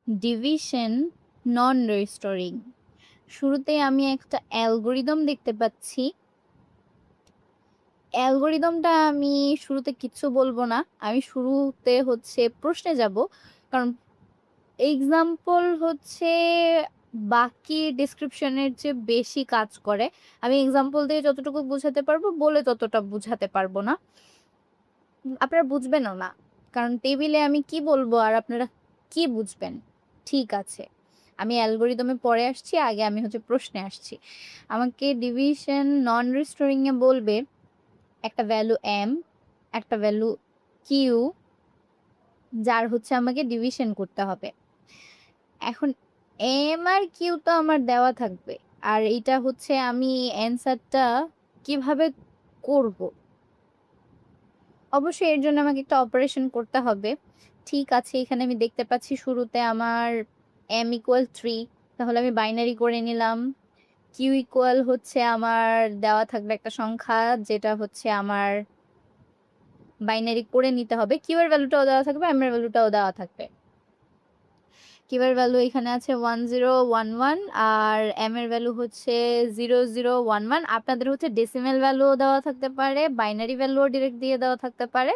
Division নন restoring. শুরুতে আমি একটা অ্যালগরিদম দেখতে পাচ্ছি। অ্যালগরিদমটা আমি শুরুতে কিচ্ছু বলবো না। আমি শুরুতে হচ্ছে প্রশ্নে যাব। কারণ এক্সাম্পল হচ্ছে বাকি ডেসক্রিপশনের চেয়ে বেশি কাজ করে। আমি এক্সাম্পল দিয়ে যতটুকু বুঝাতে পারবো, বলে ততটা বুঝাতে পারবো না। আপনারা বুঝবেনও না। কারণ টেবিলে আমি কি বলবো আর আপনারা কি বুঝবেন? ঠিক আছে। আমি অ্যালগরিদমে পরে আসছি, আগে আমি হচ্ছে প্রশ্নে আসছি। আমাকে ডিভিশন নন রিস্টোরিং এ বলবে একটা ভ্যালু m, একটা ভ্যালু q, যার হচ্ছে আমাকে ডিভিশন করতে হবে। এখন m আর q তো আমার দেওয়া থাকবে। আর এটা হচ্ছে আমি অ্যান্সারটা কিভাবে করব? অবশ্যই এর জন্য আমাকে একটা অপারেশন করতে হবে। ঠিক আছে, এখানে আমি দেখতে পাচ্ছি শুরুতে আমার m ইকুয়াল 3, তাহলে আমি বাইনারি করে নিলাম। q ইকুয়াল হচ্ছে আমার দেওয়া থাকবে একটা সংখ্যা, যেটা হচ্ছে আমার বাইনারি করে নিতে হবে। q এর ভ্যালুটাও দেওয়া থাকবে, m এর ভ্যালুটাও দেওয়া থাকবে। q এর ভ্যালু এখানে আছে 1011 আর m এর ভ্যালু হচ্ছে 0011। আপনাদের হচ্ছে ডেসিমেল ভ্যালুও দেওয়া থাকতে পারে, বাইনারি ভ্যালুও ডিরেক্ট দিয়ে দেওয়া থাকতে পারে।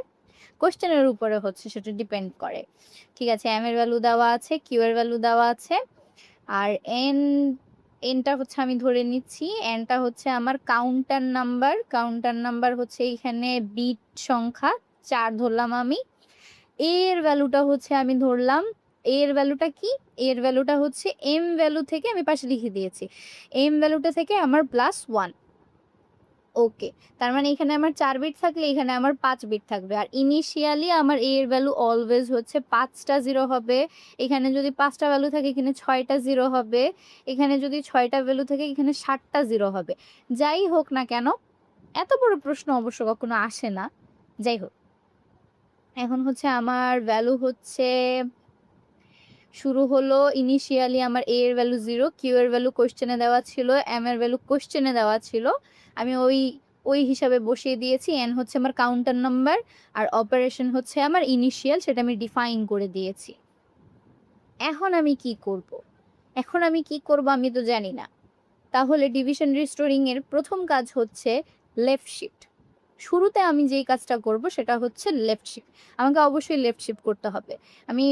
কোশ্চেনের উপরে হচ্ছে সেটা ডিপেন্ড করে। ঠিক আছে, m এর ভ্যালু দেওয়া আছে, q এর ভ্যালু দেওয়া আছে। আর এনটা হচ্ছে আমি ধরে নিচ্ছি, এনটা হচ্ছে আমার কাউন্টার নাম্বার। কাউন্টার নাম্বার হচ্ছে এখানে বিট সংখ্যা 4 ধরলাম আমি। এর ভ্যালুটা হচ্ছে আমি ধরলাম, এর ভ্যালুটা কি? এর ভ্যালুটা হচ্ছে এম ভ্যালু থেকে আমি পাশে লিখে দিয়েছি, এম ভ্যালুটা থেকে আমার +1। ওকে, তার মানে এখানে আমার 4 বিট থাকলে এখানে আমার 5 বিট থাকবে। আর ইনিশিয়ালি আমার এর ভ্যালু অলওয়েজ হচ্ছে 5টা 0 হবে। এখানে যদি 5টা ভ্যালু থাকে এখানে 6টা 0 হবে। এখানে যদি 6টা ভ্যালু থাকে এখানে 7টা 0 হবে। যাই হোক না কেন, এত বড় প্রশ্ন অবশ্য কখনো আসে না। যাই হোক, এখন হচ্ছে আমার ভ্যালু হচ্ছে শুরু হলো ইনিশিয়ালি আমার a এর ভ্যালু 0, q এর ভ্যালু কোশ্চেনে দেওয়া ছিল, m এর ভ্যালু কোশ্চেনে দেওয়া ছিল। আমি ওই হিসাবে বসিয়ে দিয়েছি। n হচ্ছে আমার কাউন্টার নাম্বার আর অপারেশন হচ্ছে আমার ইনিশিয়াল, সেটা আমি ডিফাইন করে দিয়েছি। এখন আমি কি করব? এখন আমি কি করব আমি তো জানি না। তাহলে ডিভিশন রিস্টোরিং এর প্রথম কাজ হচ্ছে লেফট শিফট। শুরুতে আমি যেই কাজটা করব সেটা হচ্ছে লেফট শিফট। আমাকে অবশ্যই লেফট শিফট করতে হবে। আমি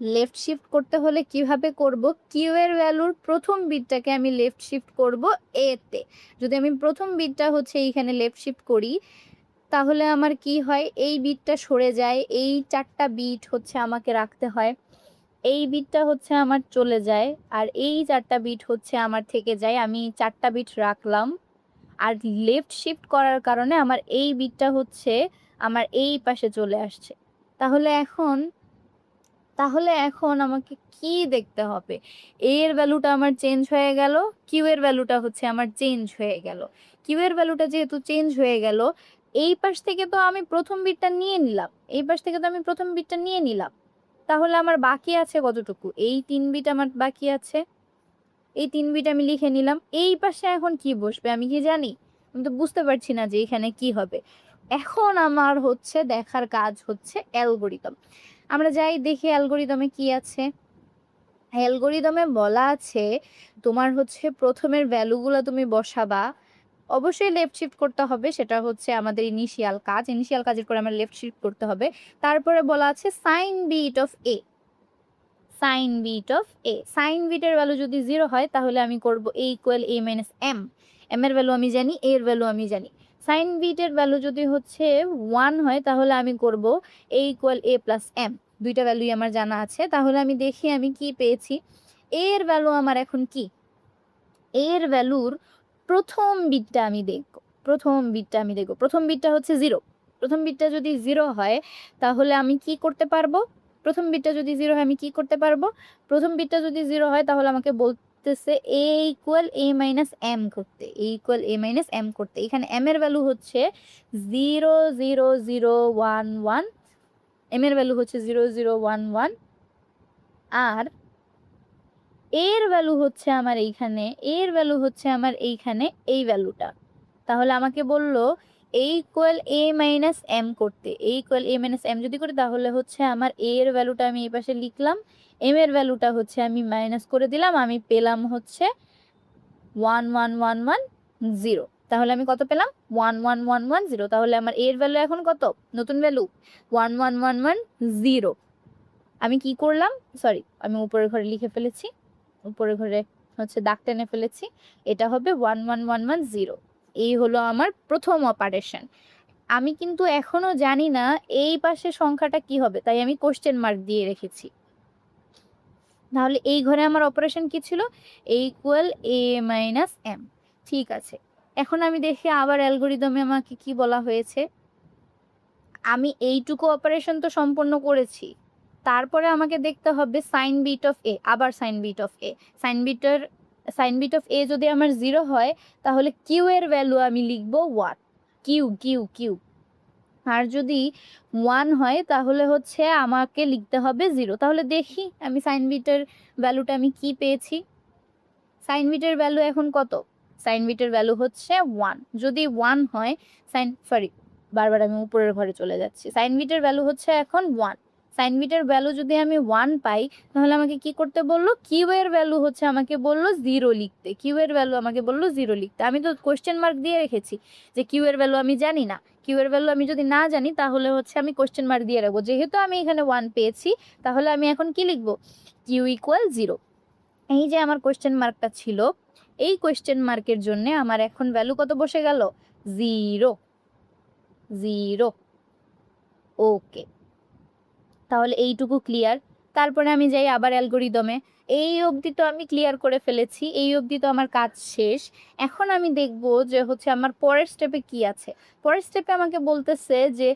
লেফট শিফট করতে হলে কিভাবে করব? কিউ এর ভ্যালুর প্রথম বিটটাকে আমি লেফট শিফট করব এ তে। যদি আমি প্রথম বিটটা হচ্ছে এইখানে লেফট শিফট করি, তাহলে আমার কি হয়? এই বিটটা সরে যায়, এই 4টা বিট হচ্ছে আমাকে রাখতে হয়। এই বিটটা হচ্ছে আমার চলে যায়, আর এই 4টা বিট হচ্ছে আমার থেকে যায়। আমি 4টা বিট রাখলাম। আর লেফট শিফট করার কারণে আমার এই বিটটা হচ্ছে আমার এই পাশে চলে আসছে। তাহলে এখন আমাকে কি দেখতে হবে? এর ভ্যালুটা আমার চেঞ্জ হয়ে গেল, কিউ এর ভ্যালুটা হচ্ছে আমার চেঞ্জ হয়ে গেল। কিউ এর ভ্যালুটা যেহেতু চেঞ্জ হয়ে গেল, এই পাশ থেকে তো আমি প্রথম বিটটা নিয়ে নিলাম, তাহলে আমার বাকি আছে কতটুকু? এই 3 বিট আমার বাকি আছে। এই 3 বিট আমি লিখে নিলাম। এই পাশে এখন কি বসবে আমি কি জানি? আমি তো বুঝতে পারছি না যে এখানে কি হবে। এখন আমার হচ্ছে দেখার কাজ হচ্ছে অ্যালগরিদম। আমরা যাই দেখি অ্যালগরিদমে কি আছে। অ্যালগরিদমে বলা আছে তোমার হচ্ছে প্রথমের ভ্যালুগুলো তুমি বসাবা। অবশ্যই লেফট শিফট করতে হবে, সেটা হচ্ছে আমাদের ইনিশিয়াল কাজ। ইনিশিয়াল কাজের পরে আমার লেফট শিফট করতে হবে। তারপরে বলা আছে sign bit of A. Sign bit of A, sign বিটের ভ্যালু যদি 0 হয় তাহলে আমি করব a equal a minus m। m এর ভ্যালু আমি জানি, a এর ভ্যালু আমি জানি। সাইন বিটের ভ্যালু যদি হচ্ছে 1 হয় তাহলে আমি করব a equal a plus m। দুইটা ভ্যালুই আমার জানা আছে। তাহলে আমি দেখি আমি কি পেয়েছি। a এর ভ্যালু আমার এখন কি? a এর ভ্যালুর প্রথম বিটটা আমি দেখব। প্রথম বিটটা হচ্ছে 0। প্রথম বিটটা যদি 0 হয় তাহলে আমি কি করতে পারবো? প্রথম বিটটা যদি 0 হয় আমি কি করতে পারবো? প্রথম বিটটা যদি 0 হয় তাহলে আমাকে বলতেছে a equal a minus m করতে। এখানে m এর ভ্যালু হচ্ছে 00011। m এর ভ্যালু হচ্ছে 0011। আর এর ভ্যালু হচ্ছে আমার এইখানে এই ভ্যালুটা। তাহলে আমাকে বলল এ ইকুয়াল এ মাইনাস এম করতে, এ ইকুয়াল এ মাইনাস এম যদি করি তাহলে হচ্ছে আমার এ এর ভ্যালুটা আমি এই পাশে লিখলাম, এম এর ভ্যালুটা হচ্ছে আমি মাইনাস করে দিলাম, আমি পেলাম হচ্ছে 111110। তাহলে আমি কত পেলাম 11110। তাহলে আমার এর ভ্যালু এখন কত, নতুন ভ্যালু 11110। আমি কি করলাম, সরি আমি উপরের ঘরে লিখে ফেলেছি, উপরের ঘরে হচ্ছে দাগ টেনে ফেলেছি, এটা হবে 11110। এই হলো আমার প্রথম অপারেশন। আমি কিন্তু এখনো জানি না এই পাশে সংখ্যাটা কি হবে, তাই আমি কোশ্চেন মার্ক দিয়ে রেখেছি। তাহলে এই ঘরে আমার অপারেশন কি ছিল, এ ইকুয়াল এ মাইনাস এম। ঠিক আছে, এখন আমি দেখি আবার অ্যালগোরিদমে আমাকে কি বলা হয়েছে। আমি এইটুকু অপারেশন তো সম্পন্ন করেছি, তারপরে আমাকে দেখতে হবে সাইন বিট অফ এ, আবার sign bit of A. Sign bit of A যদি আমার 0 হয় তাহলে কিউ এর ভ্যালু আমি লিখবো 1, কিউ কিউ কিউ। আর যদি 1 হয় তাহলে হচ্ছে আমাকে লিখতে হবে 0। তাহলে দেখি আমি সাইন বিটের ভ্যালুটা আমি কি পেয়েছি। সাইন বিটের ভ্যালু এখন কত, সাইন বিটের ভ্যালু হচ্ছে 1। যদি 1 হয় বারবার আমি উপরের ঘরে চলে যাচ্ছি। সাইন বিটের ভ্যালু হচ্ছে এখন 1। সাইন বিটের ভ্যালু যদি আমি 1 পাই তাহলে আমাকে কি করতে বললো, কিউ এর ভ্যালু হচ্ছে আমাকে বললো 0 লিখতে, কিউ এর ভ্যালু আমাকে বললো 0 লিখতে। আমি তো কোশ্চেন মার্ক দিয়ে রেখেছি যে কিউ এর ভ্যালু আমি জানি না, কিউ এর ভ্যালু আমি যদি না জানি তাহলে হচ্ছে আমি কোশ্চেন মার্ক দিয়ে রাখবো। যেহেতু আমি এখানে 1 পেয়েছি তাহলে আমি এখন কি লিখবো, কিউ ইকুয়াল 0। এই যে আমার কোশ্চেন মার্কটা ছিল, এই কোশ্চেন মার্কের জন্য আমার এখন ভ্যালু কত বসে গেল, 0 0। ওকে, তাহলে এইটুকু ক্লিয়ার। তারপরে আমি যাই আবার অ্যালগোরিদমে। এই অবধি তো আমি ক্লিয়ার করে ফেলেছি, এই অবধি তো আমার কাজ শেষ। এখন আমি দেখব যে হচ্ছে আমার পরের স্টেপে কি আছে। পরের স্টেপে আমাকে বলতেছে যে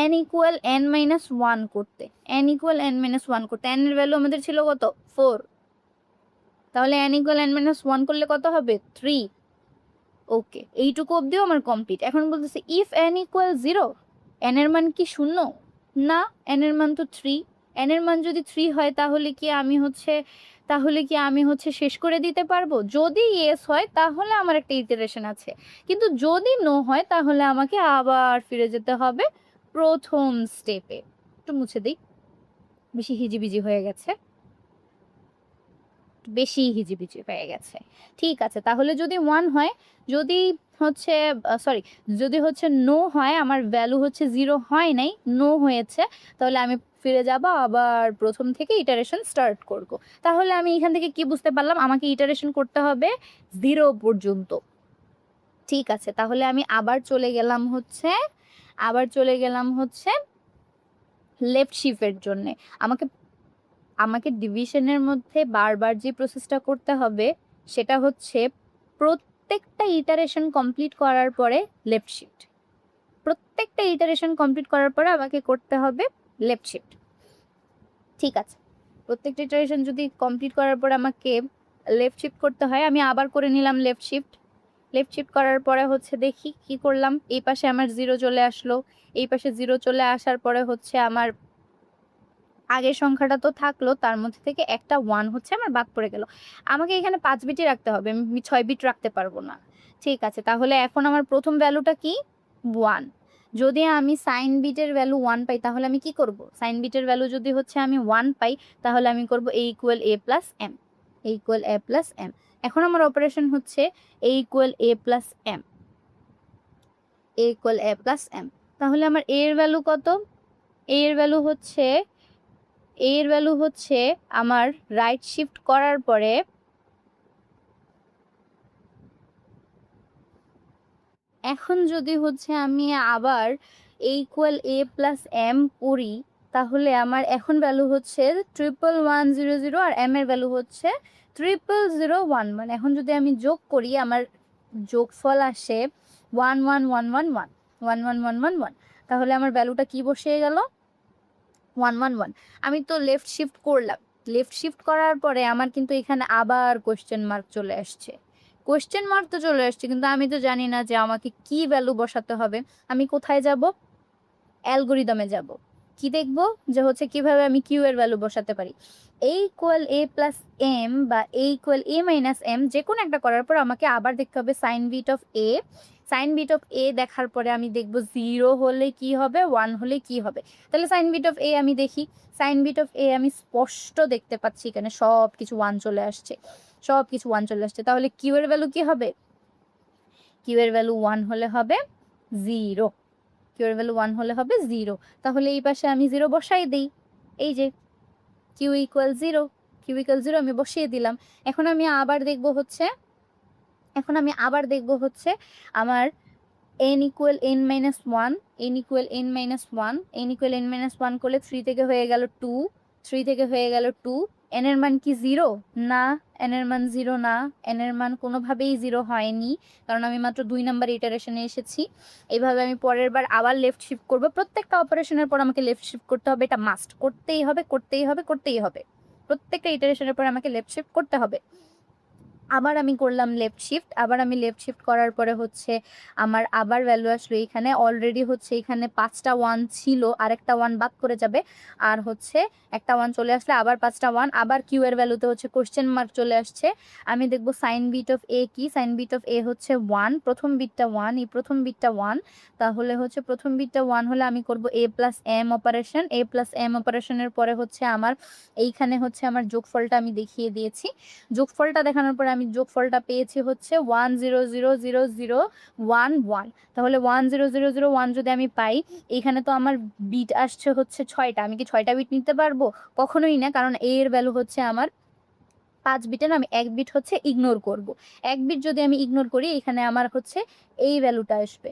n ইকুয়াল n মাইনাস 1 করতে, n ইকুয়াল n মাইনাস 1 করতে। n এর ভ্যালু আমাদের ছিল কত, 4। তাহলে n ইকুয়াল n মাইনাস 1 করলে কত হবে, 3। ওকে, এইটুকু অবধিও আমার কমপ্লিট। এখন বলতেছে ইফ n ইকুয়াল 0, n এর মান কি শূন্য, না n এর মান তো 3। n এর মান যদি 3 হয় তাহলে কি আমি হচ্ছে শেষ করে দিতে পারবো। যদি ইয়েস হয় তাহলে আমার একটা ইটারেশন আছে, কিন্তু যদি নো হয় তাহলে আমাকে আবার ফিরে যেতে হবে প্রথম স্টেপে। একটু মুছে দিই, বেশি হিজিবিজি হয়ে গেছে, বেশি হিজিবিজি হয়ে গেছে। ঠিক আছে, তাহলে যদি 1 হয়, যদি হচ্ছে যদি হচ্ছে নো হয়, আমার ভ্যালু হচ্ছে 0 হয় নাই, নো হয়েছে, তাহলে আমি ফিরে যাব আবার প্রথম থেকে ইটারেশন স্টার্ট করব। তাহলে আমি এখান থেকে কি বুঝতে পারলাম, আমাকে ইটারেশন করতে হবে 0 পর্যন্ত। ঠিক আছে, তাহলে আমি আবার চলে গেলাম হচ্ছে লেফট শিফটের জন্য। আমাকে ডিভিশনের মধ্যে বারবার যে প্রসেসটা করতে হবে সেটা হচ্ছে প্রত্যেকটা ইটারেশন কমপ্লিট করার পরে লেফট শিফট। প্রত্যেকটা ইটারেশন কমপ্লিট করার পরে আমাকে করতে হবে লেফট শিফট। ঠিক আছে, প্রত্যেকটা ইটারেশন যদি কমপ্লিট করার পরে আমাকে লেফট শিফট করতে হয়, আমি আবার করে নিলাম লেফট শিফট। লেফট শিফট করার পরে হচ্ছে দেখি কি করলাম, এই পাশে আমার 0 চলে আসলো। এই পাশে 0 চলে আসার পরে হচ্ছে আমার আগের সংখ্যাটা তো থাকলো, তার মধ্যে থেকে একটা 1 হচ্ছে আমার বাদ পড়ে গেল। আমাকে এখানে 5 বিটই রাখতে হবে, আমি 6 বিট রাখতে পারবো না। ঠিক আছে, তাহলে এখন আমার প্রথম ভ্যালুটা কি, 1। যদি আমি সাইন বিটের ভ্যালু 1 পাই তাহলে আমি কি করব, সাইন বিটের ভ্যালু যদি হচ্ছে আমি 1 পাই তাহলে আমি করব a equal a plus M, a equal a plus M. এখন আমার অপারেশন হচ্ছে a equal a plus M, a equal a plus M. তাহলে আমার a এর ভ্যালু কত, a এর ভ্যালু হচ্ছে আমার রাইট শিফট করার পরে এখন যদি হচ্ছে আমি আবার a equal a plus M করি তাহলে আমার এখন ভ্যালু হচ্ছে 11100 আর m এর ভ্যালু হচ্ছে 00011। এখন যদি আমি যোগ করি আমার যোগফল আসে 11111, তাহলে আমার ভ্যালুটা কি বসিয়ে গেল, 111। আমি তো লেফট শিফট করলাম, লেফট শিফট করার পরে আমার কিন্তু এখানে আবার কোশ্চেন মার্ক চলে আসছে। কোশ্চেন মার্ক তো চলে আসছে, কিন্তু আমি তো জানি না যে আমাকে কি ভ্যালু বসাতে হবে। আমি কোথায় যাব, অ্যালগোরিদমে যাব, কি দেখব যে হচ্ছে কিভাবে আমি কিউ এর ভ্যালু বসাতে পারি। a equal a plus M বা a equal a minus M, যে কোনো একটা করার পর আমাকে আবার দেখতে হবে sign bit of a। Sign bit of A দেখার পরে আমি দেখব 0 হলে কি হবে, 1 হলে কি হবে। তাহলে সাইন বিট অফ এ আমি দেখি। সাইন বিট অফ এ আমি স্পষ্ট দেখতে পাচ্ছি এখানে সব কিছু 1 চলে আসছে, সব কিছু 1 চলে আসছে। তাহলে কিউ এর ভ্যালু কি হবে? কিউ এর ভ্যালু 1 হলে হবে 0। কিউ এর ভ্যালু 1 হলে হবে 0। তাহলে এই পাশে আমি 0 বসাই দেই। এই যে কিউ ইকুয়াল 0, কিউ ইকুয়াল 0 আমি বসিয়ে দিলাম। এখন আমি আবার দেখব হচ্ছে আমার n equal n minus 1, n equal n minus 1, n equal n minus 1 করলে 3 থেকে হয়ে গেল 2, 3 থেকে হয়ে গেল 2। n এর মান কি 0? না, n এর মান 0 না, n এর মান কোনোভাবেই 0 হয়নি, কারণ আমি মাত্র 2 নাম্বার ইটারেশনে এসেছি। এইভাবে আমি পরের বার আবার লেফট শিফট করব। প্রত্যেকটা অপারেশনের পর আমাকে লেফট শিফট করতে হবে, এটা মাস্ট, করতেই হবে, করতেই হবে, করতেই হবে। প্রত্যেকটা ইটারেশনের পর আমাকে লেফট শিফট করতে হবে। আবার আমি করলাম লেফট শিফট। আবার আমি লেফট শিফট করার পরে হচ্ছে আমার আবার ভ্যালু আসলো এখানে। অলরেডি হচ্ছে এখানে 5টা 1 ছিল, আরেকটা 1 বাদ করে যাবে, আর হচ্ছে একটা 1 চলে আসলে আবার 5টা 1। আবার কিউ এর ভ্যালুতে হচ্ছে কোশ্চেন মার্ক চলে আসছে। আমি দেখব সাইন বিট অফ এ কি। সাইন বিট অফ এ হচ্ছে 1, প্রথম বিটটা 1, এই প্রথম বিটটা 1। তাহলে হচ্ছে প্রথম বিটটা 1 হলে আমি করব এ প্লাস এম অপারেশন। এ প্লাস এম অপারেশনের পরে হচ্ছে আমার এইখানে হচ্ছে আমার যোগফলটা আমি দেখিয়ে দিয়েছি। যোগফলটা দেখানোর পরে আমি যোগফলটা পেয়েছি হচ্ছে 1000011। তাহলে 10001 যদি আমি পাই, এখানে তো আমার বিট আসছে হচ্ছে 6টা। আমি কি 6টা বিট নিতে পারবো? কখনোই না, কারণ এ এর ভ্যালু হচ্ছে আমার 5 বিটের, আমি 1 বিট হচ্ছে ইগনোর করব। 1 বিট যদি আমি ইগনোর করি, এখানে আমার হচ্ছে এই ভ্যালুটা আসবে।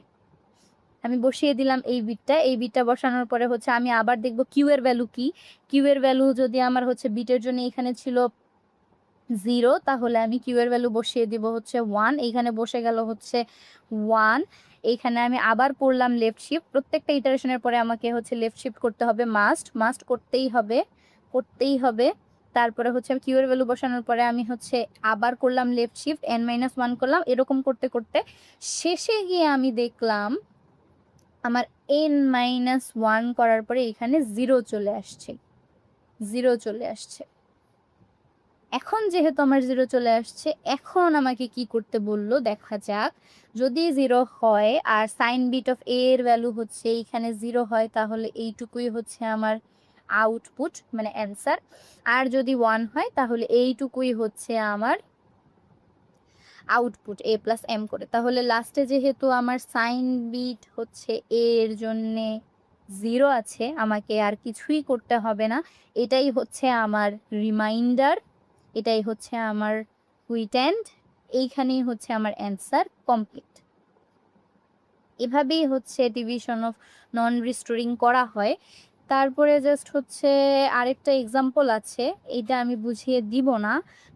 আমি বসিয়ে দিলাম এই বিটটা। এই বিটটা বসানোর পরে হচ্ছে আমি আবার দেখব কিউ এর ভ্যালু কি। কিউ এর ভ্যালু যদি আমার হচ্ছে বিটের জন্য এখানে ছিল 0, তাহলে আমি কিউ এর ভ্যালু বসিয়ে দিব হচ্ছে 1। এইখানে বসে গেল হচ্ছে 1। এইখানে আমি আবার করলাম লেফট শিফট। প্রত্যেকটা ইটারেশনের পরে আমাকে হচ্ছে লেফট শিফট করতে হবে, মাস্ট করতেই হবে, করতেই হবে। তারপরে হচ্ছে কিউ এর ভ্যালু বসানোর পরে আমি হচ্ছে আবার করলাম লেফট শিফট, n-1 করলাম। এরকম করতে করতে শেষে গিয়ে আমি দেখলাম আমার n-1 করার পরে এখানে 0 চলে আসছে, 0 চলে আসছে। এখন যেহেতু আমার 0 চলে আসছে, এখন আমাকে কি করতে বললো দেখা যাক। যদি 0 হয় আর সাইন বিট অফ এ এর ভ্যালু হচ্ছে এইখানে 0 হয়, তাহলে এইটুকুই হচ্ছে আমার আউটপুট, মানে অ্যান্সার। আর যদি 1 হয় তাহলে এইটুকুই হচ্ছে আমার আউটপুট এ প্লাস এম করে। তাহলে লাস্টে যেহেতু আমার সাইন বিট হচ্ছে এ এর জন্যে 0 আছে, আমাকে আর কিছুই করতে হবে না। এটাই হচ্ছে আমার রিমাইন্ডার, এটাই হচ্ছে আমার কুইট্যান্ড, এইখানেই হচ্ছে আমার অ্যান্সার কমপ্লিট। এভাবেই হচ্ছে ডিভিশন অফ নন রিস্টোরিং করা হয়। তারপরে জাস্ট হচ্ছে আরেকটা এক্সাম্পল আছে, এইটা আমি বুঝিয়ে দিব না,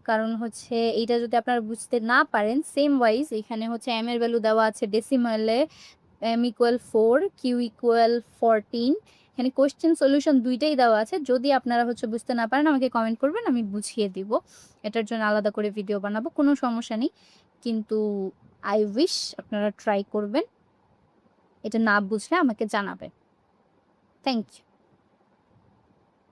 কারণ হচ্ছে এইটা যদি আপনারা বুঝতে না পারেন, সেম ওয়াইজ এখানে হচ্ছে এম এর ভ্যালু দেওয়া আছে ডেসিমালে, m ইকুয়াল 4, q ইকুয়াল 14। এখানে কোয়েশ্চেন সলিউশন দুইটাই দেওয়া আছে। যদি আপনারা হচ্ছে বুঝতে না পারেন আমাকে কমেন্ট করবেন, আমি বুঝিয়ে দিব। এটার জন্য আলাদা করে ভিডিও বানাবো, কোনো সমস্যা নেই। কিন্তু আই উইশ আপনারা ট্রাই করবেন। এটা না বুঝলে আমাকে জানাবেন। Thank you.